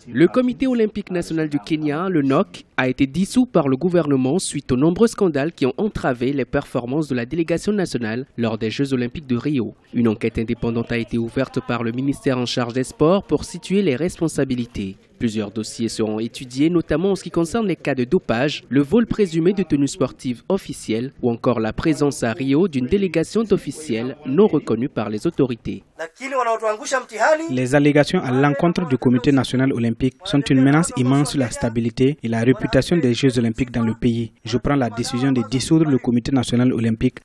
Le Comité olympique national du Kenya, le NOC, a été dissous par le gouvernement suite aux nombreux scandales qui ont entravé les performances de la délégation nationale lors des Jeux olympiques de Rio. Une enquête indépendante a été ouverte par le ministère en charge des sports pour situer les responsabilités. Plusieurs dossiers seront étudiés, notamment en ce qui concerne les cas de dopage, le vol présumé de tenues sportives officielles ou encore la présence à Rio d'une délégation d'officiels non reconnus par les autorités. Les allégations à l'encontre du Comité national olympique sont une menace immense sur la stabilité et la réputation des Jeux olympiques dans le pays. Je prends la décision de dissoudre le Comité national olympique.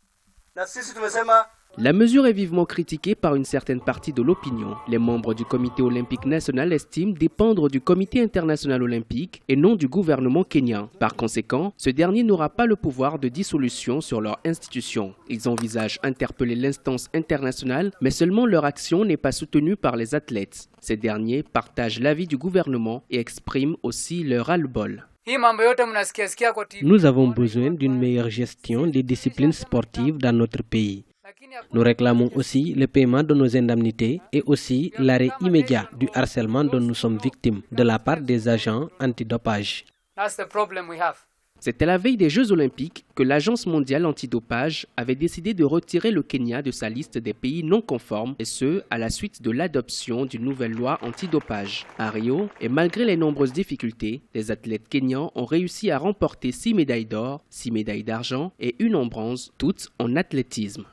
La mesure est vivement critiquée par une certaine partie de l'opinion. Les membres du Comité olympique national estiment dépendre du Comité international olympique et non du gouvernement kenyan. Par conséquent, ce dernier n'aura pas le pouvoir de dissolution sur leur institution. Ils envisagent interpeller l'instance internationale, mais seulement leur action n'est pas soutenue par les athlètes. Ces derniers partagent l'avis du gouvernement et expriment aussi leur ras-le-bol. Nous avons besoin d'une meilleure gestion des disciplines sportives dans notre pays. Nous réclamons aussi le paiement de nos indemnités et aussi l'arrêt immédiat du harcèlement dont nous sommes victimes de la part des agents antidopage. C'était la veille des Jeux olympiques que l'Agence mondiale antidopage avait décidé de retirer le Kenya de sa liste des pays non conformes, et ce, à la suite de l'adoption d'une nouvelle loi antidopage. À Rio, et malgré les nombreuses difficultés, les athlètes kenyans ont réussi à remporter 6 médailles d'or, 6 médailles d'argent et 1 en bronze, toutes en athlétisme.